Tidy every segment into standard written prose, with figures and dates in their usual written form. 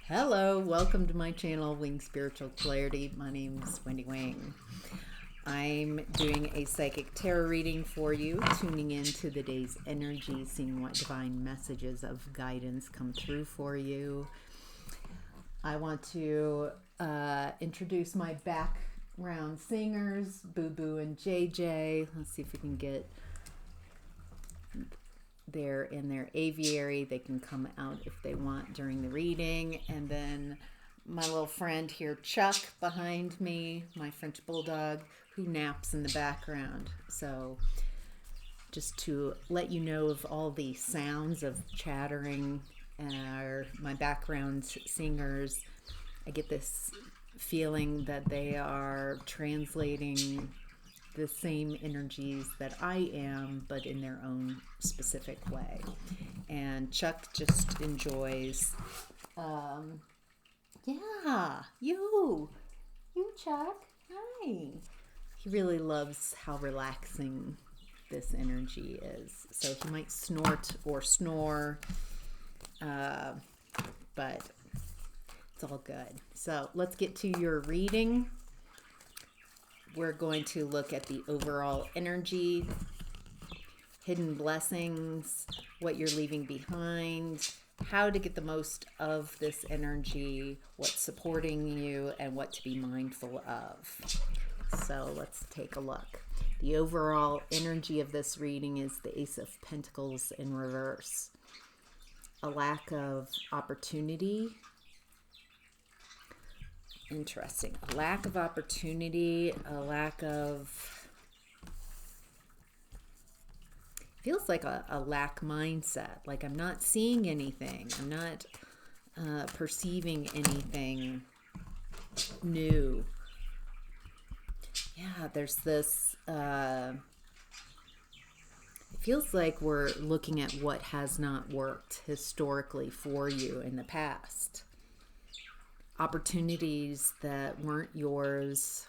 Hello, welcome to my channel, Wing Spiritual Clarity. My name's Wendy Wing. I'm doing a psychic tarot reading for you, tuning into the day's energy, seeing what divine messages of guidance come through for you. I want to introduce my background singers, Boo Boo and JJ. Let's see if we can get they're in their aviary. They can come out if they want during the reading. And then my little friend here, Chuck, behind me, my French bulldog, who naps in the background. So just to let you know of all the sounds of chattering are my background singers. I get this feeling that they are translating the same energies that I am, but in their own specific way. And Chuck just enjoys, yeah, you Chuck, hi. He really loves how relaxing this energy is. So he might snort or snore, but it's all good. So let's get to your reading. We're going to look at the overall energy, hidden blessings, what you're leaving behind, how to get the most of this energy, what's supporting you, and what to be mindful of. So let's take a look. The overall energy of this reading is the Ace of Pentacles in reverse. A lack of opportunity. Interesting. A lack of opportunity, a lack of, feels like a lack mindset. Like I'm not seeing anything. I'm not perceiving anything new. Yeah, there's this, it feels like we're looking at what has not worked historically for you in the past. Opportunities that weren't yours,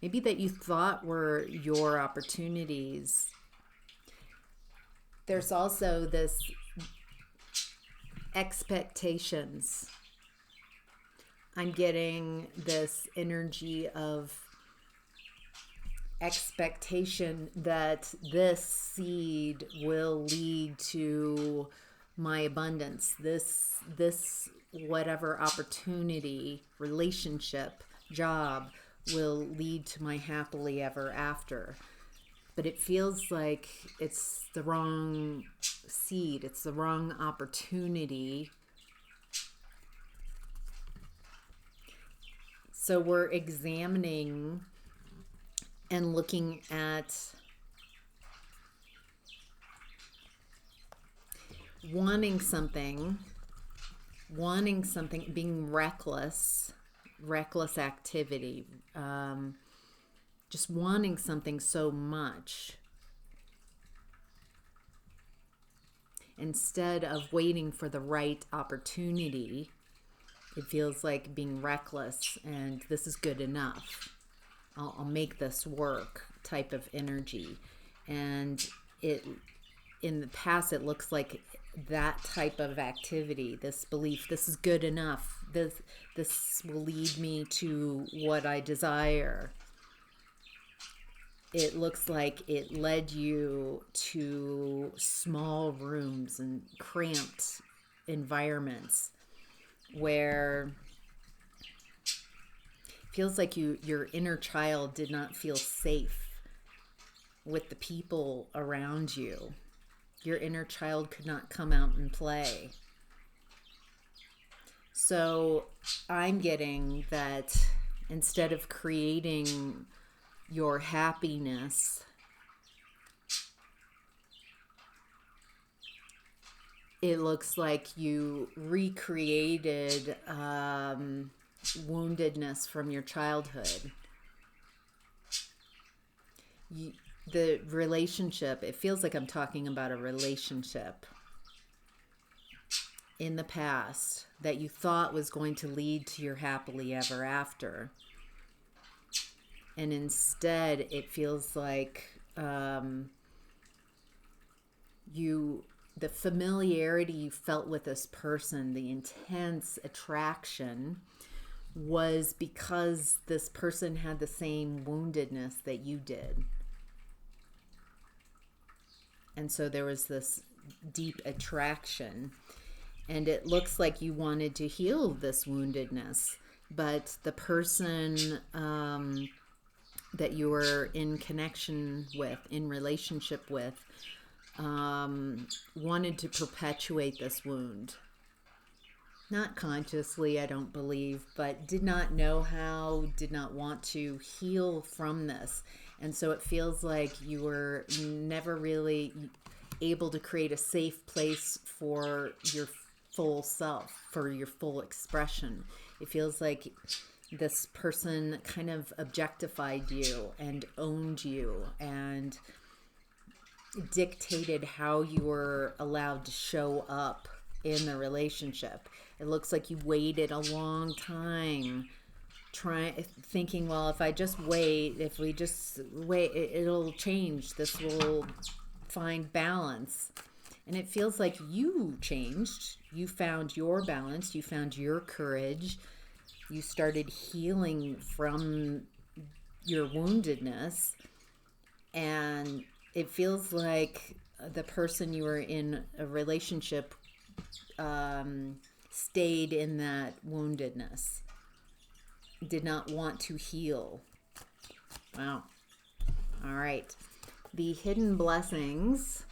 maybe that you thought were your opportunities. There's also this expectations. I'm getting this energy of expectation that this seed will lead to my abundance. This whatever opportunity, relationship, job will lead to my happily ever after. But it feels like it's the wrong seed. It's the wrong opportunity. So we're examining and looking at wanting something, being reckless activity, just wanting something so much instead of waiting for the right opportunity. It feels like being reckless and this is good enough. I'll make this work type of energy. And in the past, it looks like that type of activity, this belief, this is good enough. This will lead me to what I desire. It looks like it led you to small rooms and cramped environments where it feels like your inner child did not feel safe with the people around you. Your inner child could not come out and play. So I'm getting that instead of creating your happiness, it looks like you recreated woundedness from your childhood. The relationship, it feels like I'm talking about a relationship in the past that you thought was going to lead to your happily ever after. And instead, it feels like you the familiarity you felt with this person, the intense attraction, was because this person had the same woundedness that you did. And so there was this deep attraction. And it looks like you wanted to heal this woundedness. But the person that you were in connection with, in relationship with, wanted to perpetuate this wound. Not consciously, I don't believe, but did not know how, did not want to heal from this. And so it feels like you were never really able to create a safe place for your full self, for your full expression. It feels like this person kind of objectified you and owned you and dictated how you were allowed to show up in the relationship. It looks like you waited a long time thinking, well, if we just wait, it'll change. This will find balance. And it feels like you changed. You found your balance. You found your courage. You started healing from your woundedness. And it feels like the person you were in a relationship stayed in that woundedness, did not want to heal. Wow. All right. The hidden blessings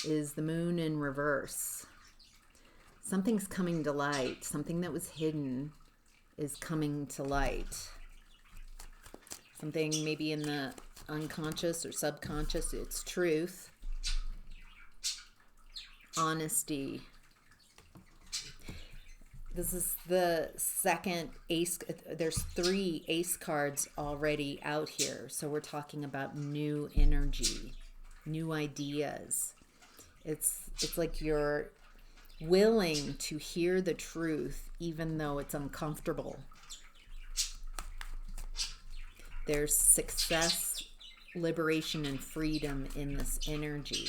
is the moon in reverse. Something's coming to light. Something that was hidden is coming to light. Something maybe in the unconscious or subconscious. It's truth. Honesty. This is the second ace. There's 3 ace cards already out here. So we're talking about new energy, new ideas. It's like you're willing to hear the truth even though it's uncomfortable. There's success, liberation, and freedom in this energy.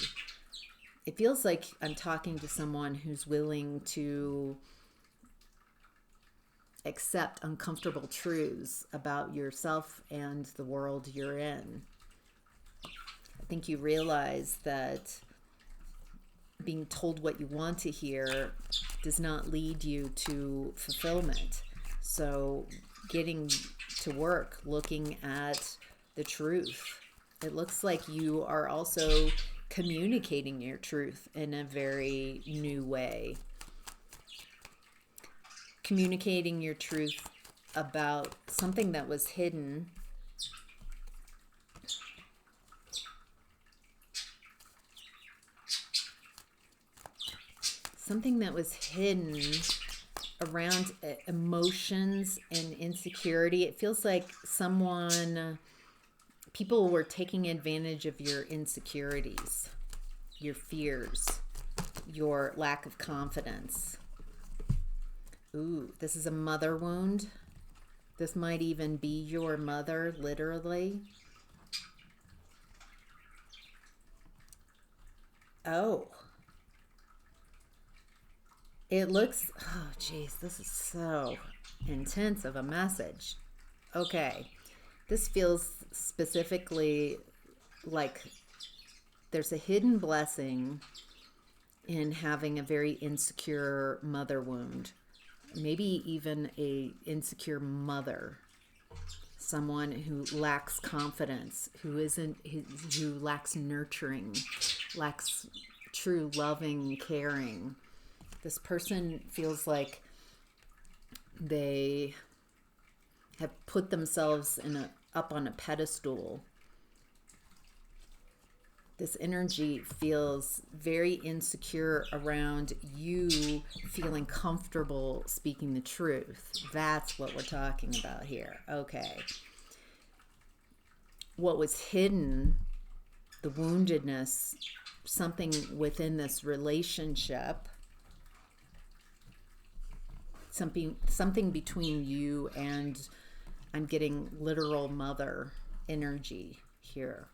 It feels like I'm talking to someone who's willing to accept uncomfortable truths about yourself and the world you're in. I think you realize that being told what you want to hear does not lead you to fulfillment. So getting to work, looking at the truth. It looks like you are also communicating your truth in a very new way. Communicating your truth about something that was hidden. Something that was hidden around emotions and insecurity. It feels like people were taking advantage of your insecurities, your fears, your lack of confidence. Ooh, this is a mother wound. This might even be your mother, literally. Oh. It looks, oh geez, this is so intense of a message. Okay. This feels specifically like there's a hidden blessing in having a very insecure mother wound. Maybe even a insecure mother, someone who lacks confidence, who lacks nurturing, lacks true loving, caring. This person feels like they have put themselves up on a pedestal. This energy feels very insecure around you feeling comfortable speaking the truth. That's what we're talking about here. Okay. What was hidden, the woundedness, something within this relationship, something between you and, I'm getting literal mother energy here.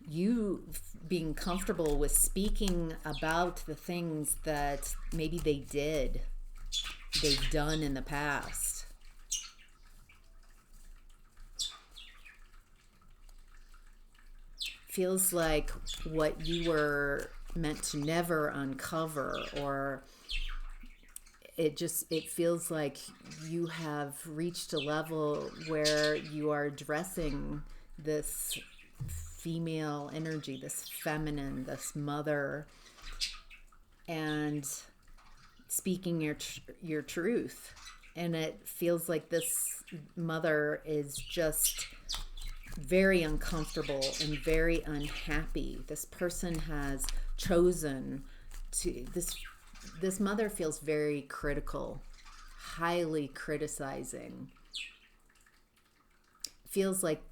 you being comfortable with speaking about the things that maybe they've done in the past. Feels like what you were meant to never uncover, or it feels like you have reached a level where you are addressing this female energy, this feminine, this mother, and speaking your truth. And it feels like this mother is just very uncomfortable and very unhappy. This person has chosen to, this mother feels very critical, highly criticizing. Feels like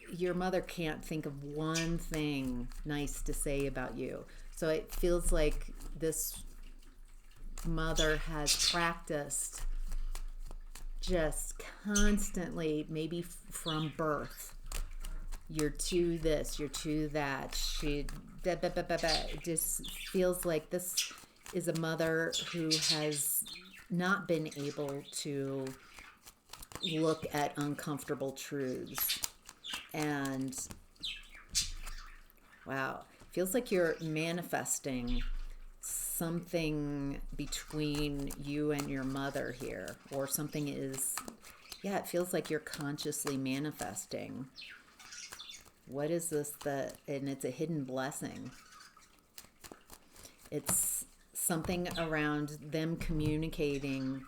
your mother can't think of one thing nice to say about you. So it feels like this mother has practiced just constantly, maybe from birth. You're to this, you're to that. It just feels like this is a mother who has not been able to look at uncomfortable truths. And wow, feels like you're manifesting something between you and your mother here, or something is, yeah, it feels like you're consciously manifesting. What is this and it's a hidden blessing. It's something around them communicating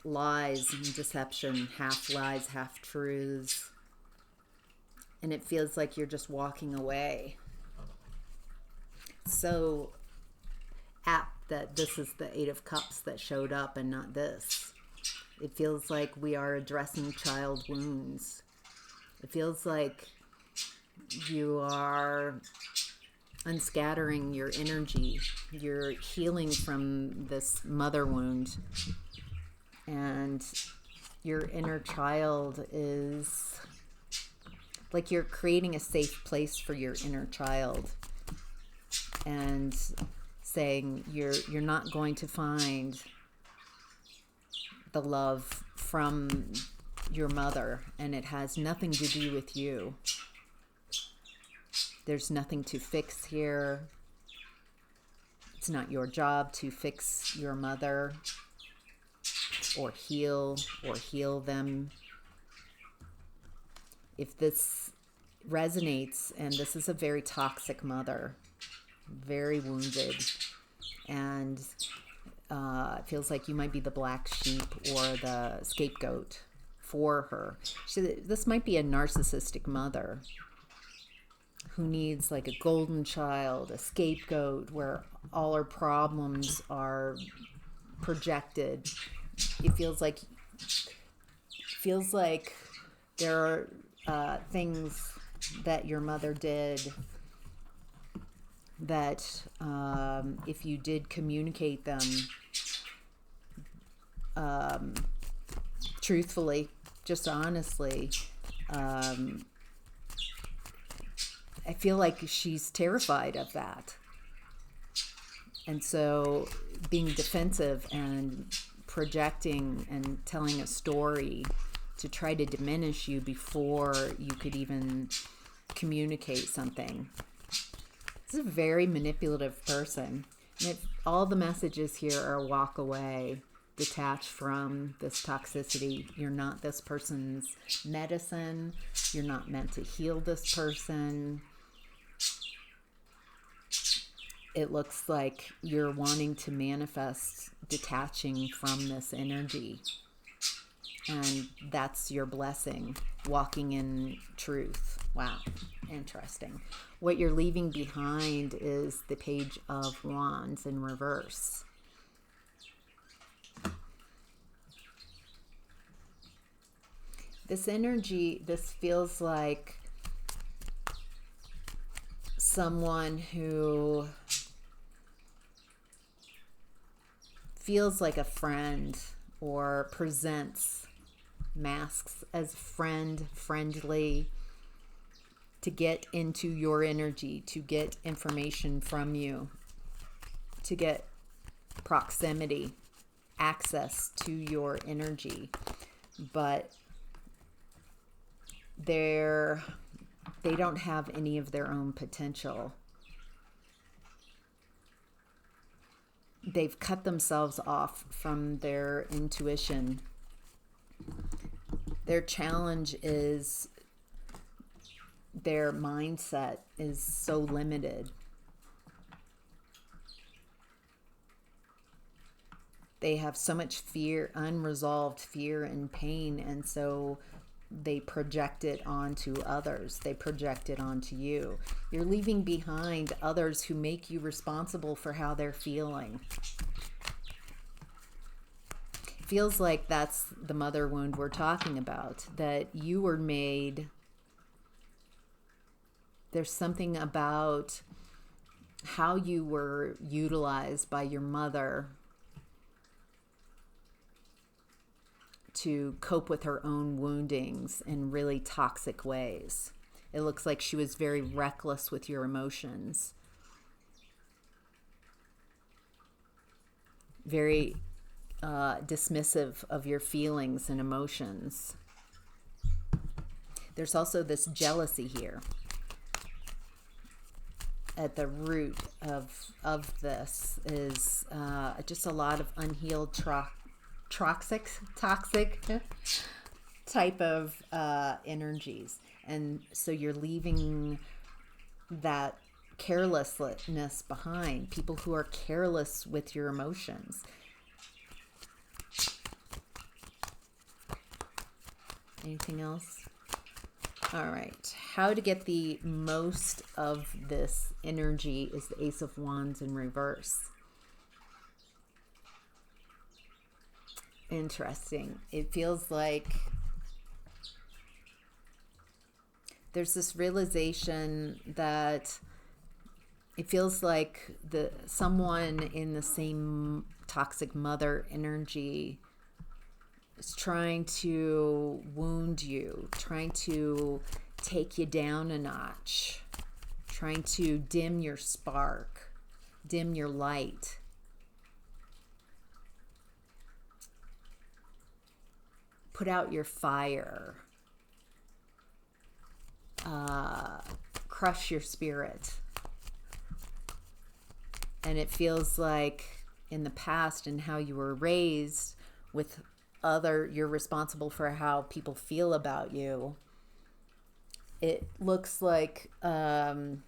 lies and deception, half lies, half truths. And it feels like you're just walking away. So apt that this is the Eight of Cups that showed up and not this. It feels like we are addressing child wounds. It feels like you are unscattering your energy. You're healing from this mother wound. And your inner child is like you're creating a safe place for your inner child. And saying you're not going to find the love from your mother, and it has nothing to do with you. There's nothing to fix here. It's not your job to fix your mother or heal them. If this resonates, and this is a very toxic mother, very wounded, and it feels like you might be the black sheep or the scapegoat for her. This might be a narcissistic mother who needs like a golden child, a scapegoat, where all her problems are projected. It feels like there are things that your mother did that if you did communicate them truthfully, just honestly, I feel like she's terrified of that. And so being defensive and projecting and telling a story to try to diminish you before you could even communicate something. This is a very manipulative person. And all the messages here are walk away, detach from this toxicity. You're not this person's medicine. You're not meant to heal this person. It looks like you're wanting to manifest detaching from this energy. And that's your blessing, walking in truth. Wow, interesting. What you're leaving behind is the Page of Wands in reverse. This energy, this feels like someone who feels like a friend or presents, masks as friendly, to get into your energy, to get information from you, to get proximity, access to your energy. But they don't have any of their own potential. They've cut themselves off from their intuition. Their challenge is their mindset is so limited. They have so much fear, unresolved fear and pain, and so they project it onto others. They project it onto you. You're leaving behind others who make you responsible for how they're feeling. Feels like that's the mother wound we're talking about, that you were made. There's something about how you were utilized by your mother to cope with her own woundings in really toxic ways. It looks like she was very reckless with your emotions. Very dismissive of your feelings and emotions. There's also this jealousy here at the root of this is just a lot of unhealed toxic type of energies. And so you're leaving that carelessness behind, people who are careless with your emotions. Anything else? All right. How to get the most of this energy is the Ace of Wands in reverse. Interesting. It feels like there's this realization that it feels like someone in the same toxic mother energy is trying to wound you, trying to take you down a notch, trying to dim your spark, dim your light. Put out your fire, crush your spirit. And it feels like in the past and how you were raised with you're responsible for how people feel about you. It looks like in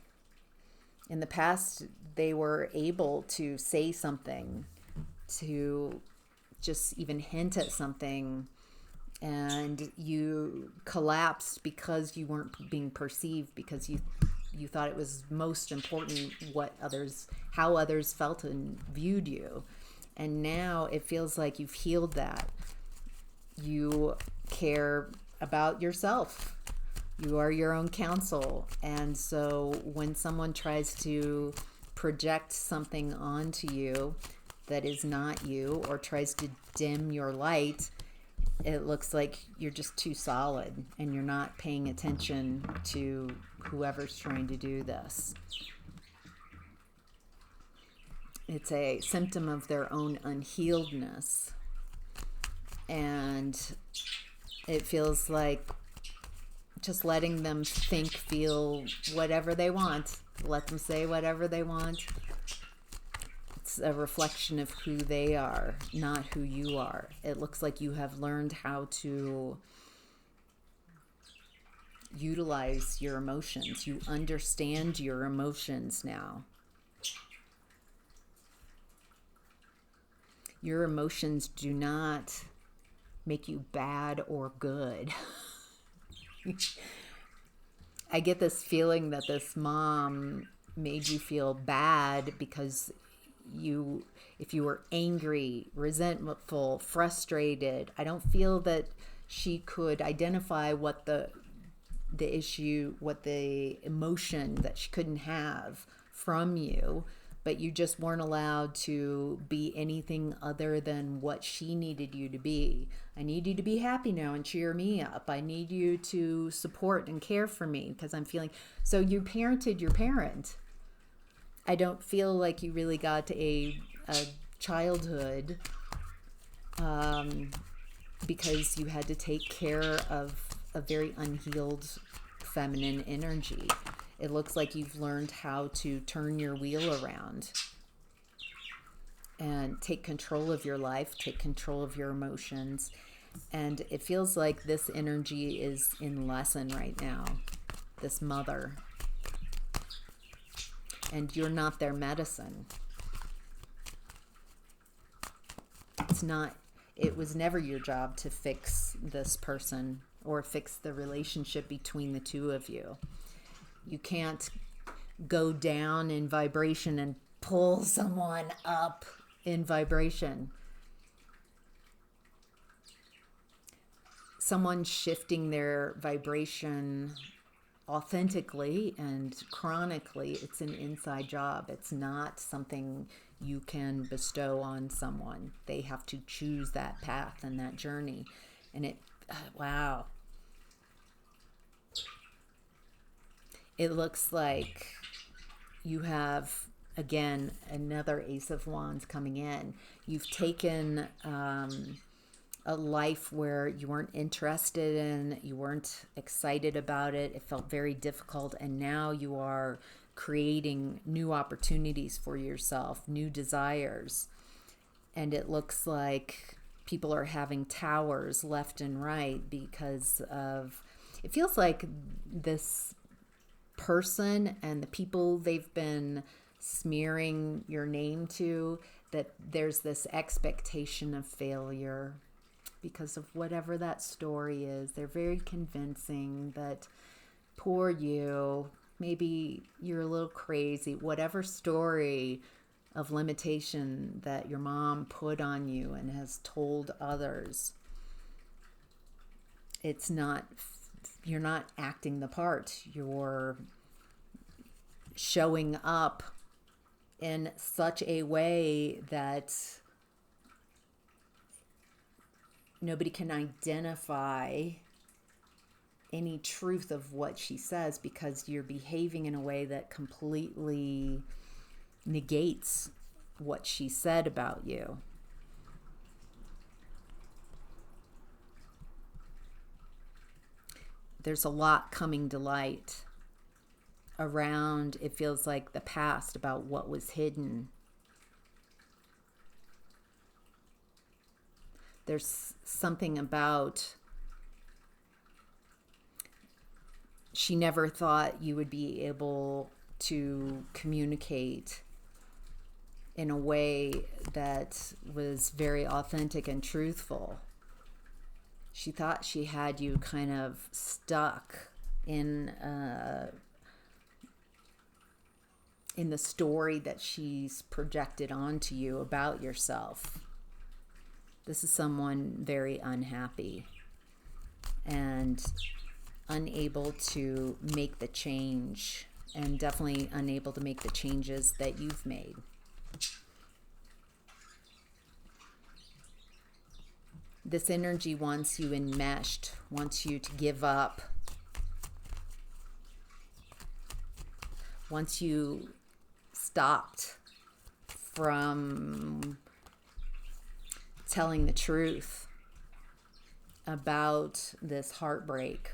the past they were able to say something, to just even hint at something, and you collapsed because you weren't being perceived, because you thought it was most important how others felt and viewed you. And now it feels like you've healed that. You care about yourself. You are your own counsel. And so when someone tries to project something onto you that is not you, or tries to dim your light, it looks like you're just too solid and you're not paying attention to whoever's trying to do this. It's a symptom of their own unhealedness. And it feels like just letting them think, feel whatever they want. Let them say whatever they want. It's a reflection of who they are, not who you are. It looks like you have learned how to utilize your emotions. You understand your emotions now. Your emotions do not make you bad or good. I get this feeling that this mom made you feel bad because if you were angry, resentful, frustrated, I don't feel that she could identify what the issue, what the emotion that she couldn't have from you. but you just weren't allowed to be anything other than what she needed you to be. I need you to be happy now and cheer me up. I need you to support and care for me because I'm feeling. So you parented your parent. I don't feel like you really got to a childhood because you had to take care of a very unhealed feminine energy. It looks like you've learned how to turn your wheel around and take control of your life, take control of your emotions. And it feels like this energy is in lesson right now, this mother. And you're not their medicine. It was never your job to fix this person or fix the relationship between the two of you. You can't go down in vibration and pull someone up in vibration. Someone shifting their vibration authentically and chronically, it's an inside job. It's not something you can bestow on someone. They have to choose that path and that journey. And wow. It looks like you have, again, another Ace of Wands coming in. You've taken a life where you weren't interested in, you weren't excited about it, it felt very difficult, and now you are creating new opportunities for yourself, new desires. And it looks like people are having towers left and right because of, it feels like this person and the people they've been smearing your name to, that there's this expectation of failure because of whatever that story is. They're very convincing that poor you, maybe you're a little crazy, whatever story of limitation that your mom put on you and has told others. It's not, you're not acting the part. You're showing up in such a way that nobody can identify any truth of what she says because you're behaving in a way that completely negates what she said about you. There's a lot coming to light around, it feels like, the past, about what was hidden. There's something about, she never thought you would be able to communicate in a way that was very authentic and truthful. She thought she had you kind of stuck in the story that she's projected onto you about yourself. This is someone very unhappy and unable to make the change, and definitely unable to make the changes that you've made. This energy wants you enmeshed, wants you to give up, wants you stopped from telling the truth about this heartbreak,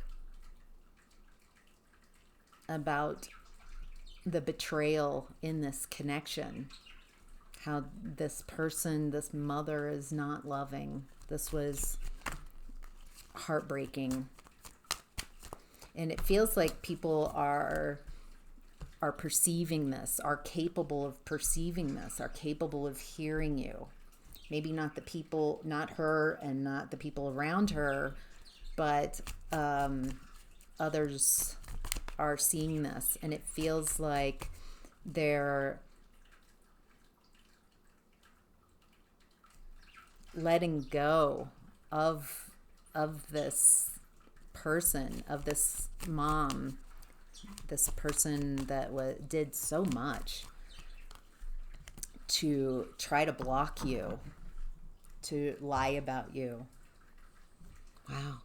about the betrayal in this connection, how this person, this mother, is not loving. This was heartbreaking. And it feels like people are perceiving this, are capable of perceiving this, are capable of hearing you. Maybe not the people, not her and not the people around her, but others are seeing this. And it feels like they're letting go of this person, of this mom, this person that did so much. to try to block you, to lie about you. Wow.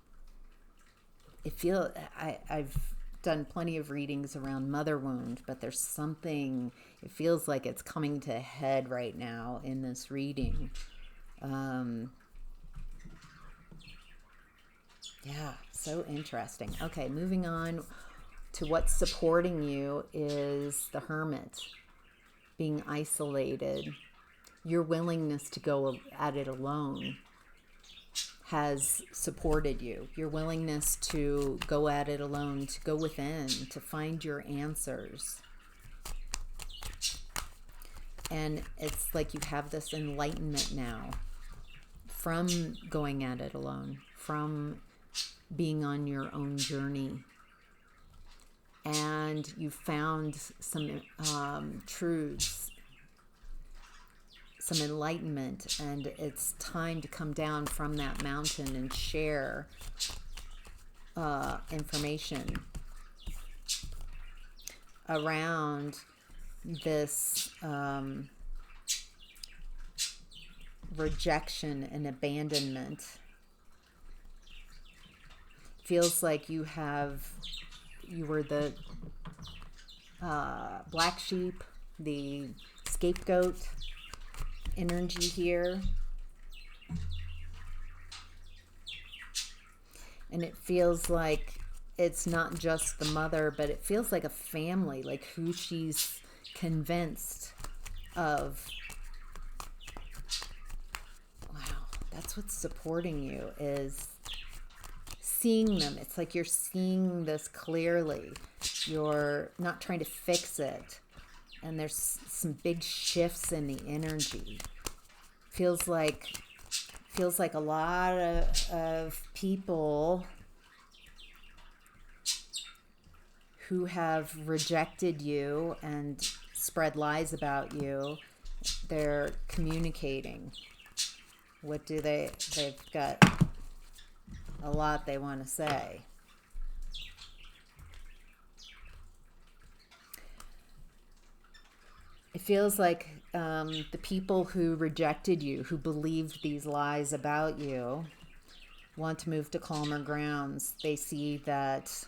I've done plenty of readings around mother wound, but there's something, it feels like it's coming to a head right now in this reading. Yeah, so interesting. Okay, moving on to what's supporting you is the Hermit, being isolated. Your willingness to go at it alone has supported you. Your willingness to go at it alone, to go within, to find your answers. And it's like you have this enlightenment now from going at it alone, from being on your own journey. And you found some truths, some enlightenment, and it's time to come down from that mountain and share information around this rejection and abandonment. Feels like you were the black sheep, the scapegoat energy here. And it feels like it's not just the mother, but it feels like a family, like who she's convinced of. Wow, that's what's supporting you, is seeing them. It's like you're seeing this clearly. You're not trying to fix it. And there's some big shifts in the energy. Feels like a lot of people who have rejected you and spread lies about you, they're communicating. What do they've got a lot they want to say. It feels like the people who rejected you, who believed these lies about you, want to move to calmer grounds. They see that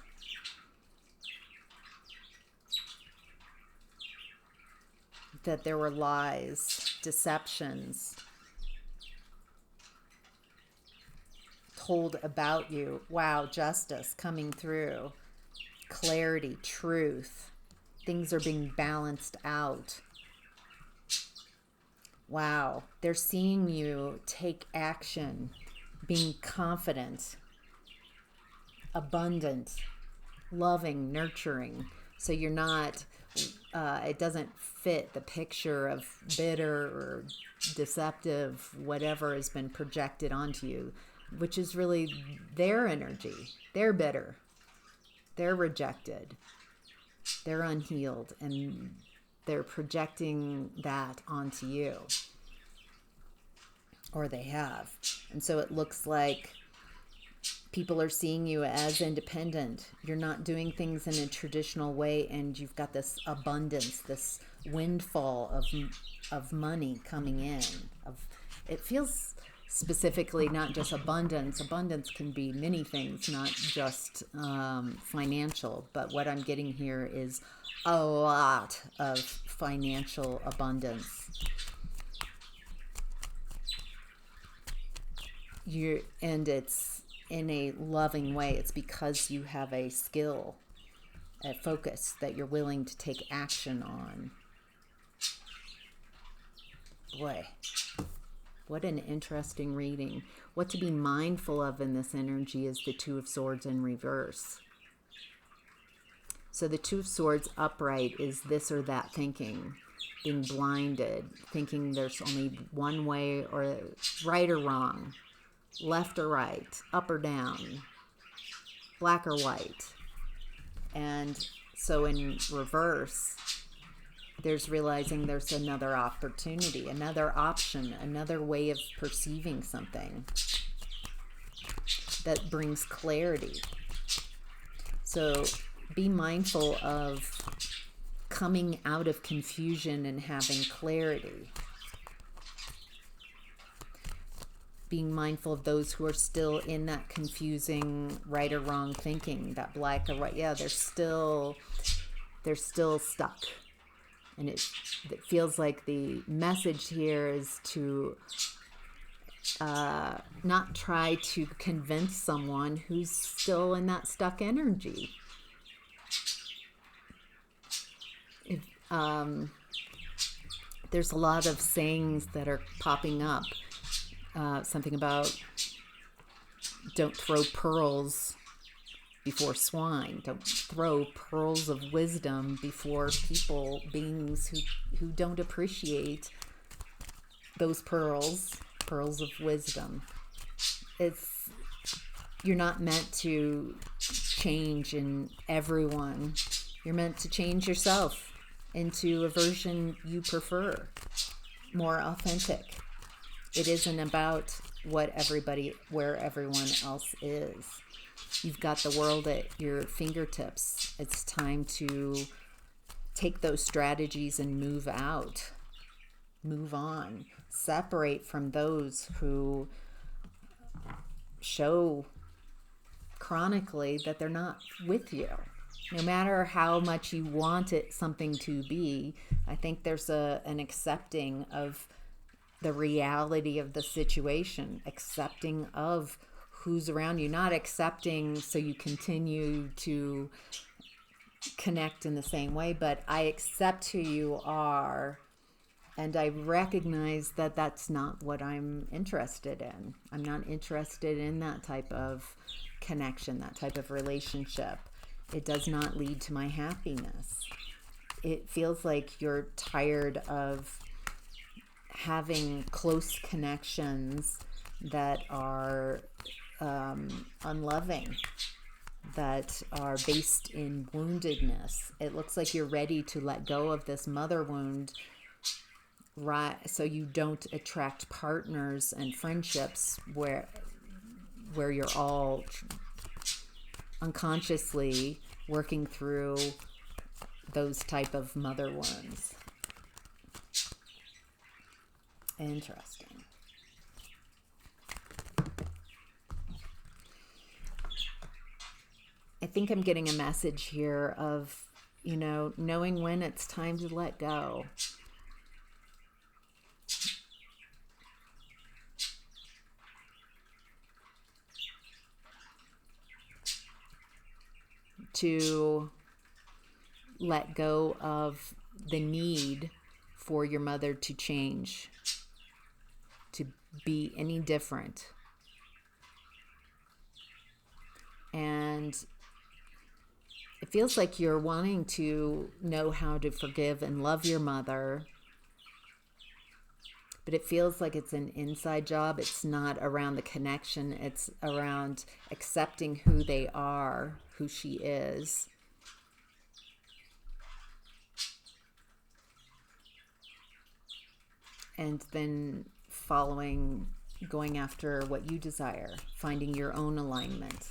there were lies, deceptions told about you. Wow, justice coming through. Clarity, truth. Things are being balanced out. Wow, they're seeing you take action, being confident, abundant, loving, nurturing. So you're not, it doesn't fit the picture of bitter or deceptive, whatever has been projected onto you, which is really their energy. They're bitter. They're rejected. They're unhealed, and they're projecting that onto you, or they have. And so it looks like people are seeing you as independent. You're not doing things in a traditional way, and you've got this abundance, this windfall of money coming in. It feels specifically not just abundance. Abundance can be many things, not just financial. But what I'm getting here is a lot of financial abundance. And it's in a loving way. It's because you have a skill, a focus that you're willing to take action on. Boy, what an interesting reading. What to be mindful of in this energy is the Two of Swords in reverse. So the Two of Swords upright is this or that thinking, being blinded, thinking there's only one way, or right or wrong, left or right, up or down, black or white. And so in reverse, there's realizing there's another opportunity, another option, another way of perceiving something that brings clarity. So be mindful of coming out of confusion and having clarity. being mindful of those who are still in that confusing right or wrong thinking, that black or white. Yeah, they're still stuck. And it feels like the message here is to not try to convince someone who's still in that stuck energy. If, there's a lot of sayings that are popping up. Something about don't throw pearls before swine. Don't throw pearls of wisdom before beings who don't appreciate those pearls of wisdom. You're not meant to change in everyone. You're meant to change yourself into a version you prefer, more authentic. It isn't about where everyone else is. You've got the world at your fingertips. It's time to take those strategies and move out, move on, separate from those who show chronically that they're not with you. No matter how much you want something to be, I think there's an accepting of the reality of the situation, accepting of who's around you, not accepting so you continue to connect in the same way, but I accept who you are, and I recognize that that's not what I'm interested in. I'm not interested in that type of connection, that type of relationship. It does not lead to my happiness. It feels like you're tired of having close connections that are unloving, that are based in woundedness. It looks like you're ready to let go of this mother wound, right, so you don't attract partners and friendships where you're all unconsciously working through those type of mother wounds. Interesting. I think I'm getting a message here of, knowing when it's time to let go. To let go of the need for your mother to change, to be any different. And it feels like you're wanting to know how to forgive and love your mother, but it feels like it's an inside job. It's not around the connection. It's around accepting who they are, who she is. And then going after what you desire, finding your own alignment.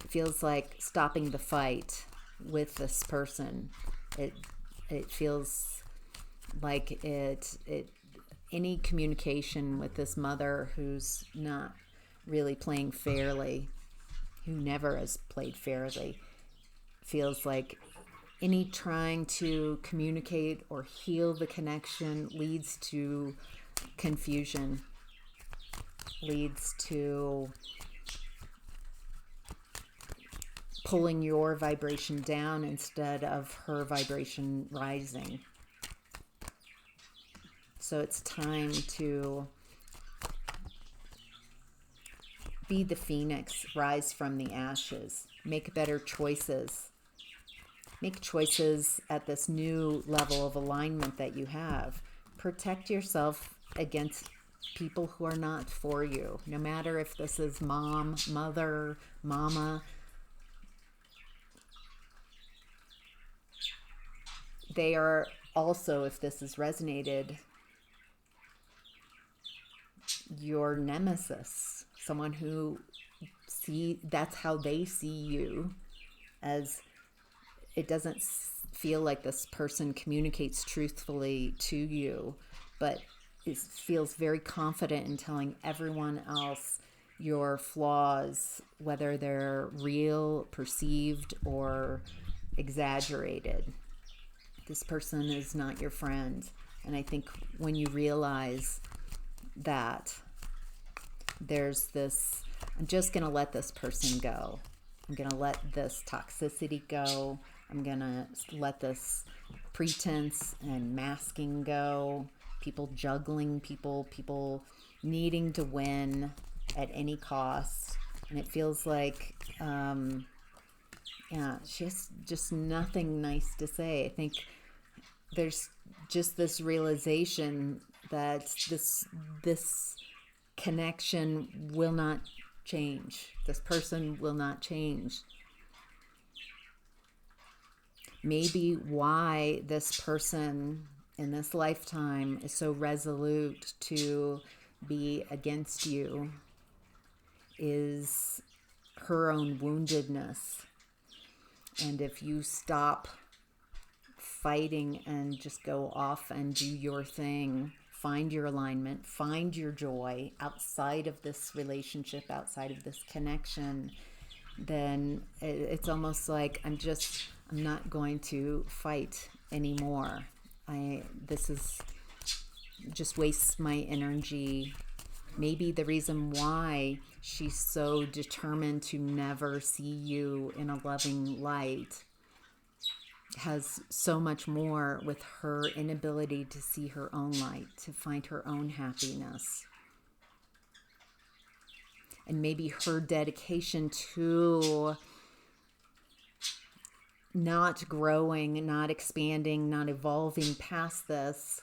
It feels like stopping the fight with this person. It feels like any communication with this mother who's not really playing fairly, who never has played fairly, feels like any trying to communicate or heal the connection leads to confusion, leads to pulling your vibration down instead of her vibration rising. So it's time to be the phoenix, rise from the ashes, make better choices. Make choices at this new level of alignment that you have. Protect yourself against people who are not for you. No matter if this is mom, mother, mama. They are also, if this has resonated, your nemesis. Someone who that's how they see you, as it doesn't feel like this person communicates truthfully to you, but feels very confident in telling everyone else your flaws, whether they're real, perceived, or exaggerated. This person is not your friend. And I think when you realize that there's this, I'm just going to let this person go. I'm going to let this toxicity go. I'm going to let this pretense and masking go. People juggling people needing to win at any cost. And it feels like, she has just nothing nice to say. I think there's just this realization that this connection will not change. This person will not change. Maybe why this person in this lifetime is so resolute to be against you is her own woundedness. And if you stop fighting and just go off and do your thing, find your alignment, find your joy outside of this relationship, outside of this connection, then it's almost like I'm not going to fight anymore. This is just wastes my energy. Maybe the reason why she's so determined to never see you in a loving light has so much more with her inability to see her own light, to find her own happiness. And maybe her dedication to not growing, not expanding, not evolving past this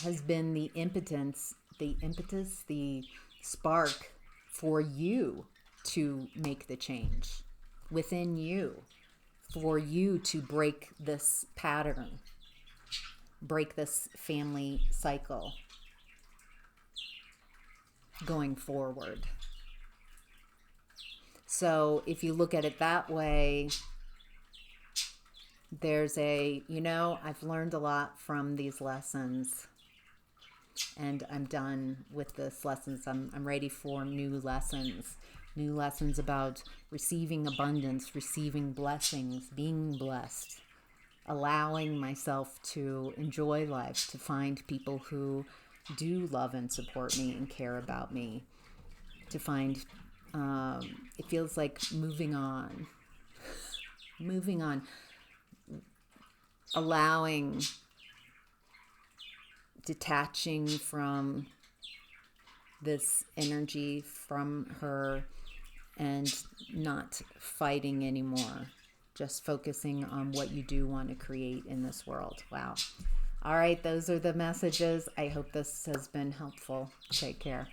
has been the impetus, the spark for you to make the change within you, for you to break this pattern, break this family cycle going forward. So if you look at it that way, there's I've learned a lot from these lessons, and I'm done with this lessons. I'm ready for new lessons about receiving abundance, receiving blessings, being blessed, allowing myself to enjoy life, to find people who do love and support me and care about me, to find it feels like moving on, allowing, detaching from this energy from her and not fighting anymore, just focusing on what you do want to create in this world. Wow. All right, those are the messages. I hope this has been helpful. Take care.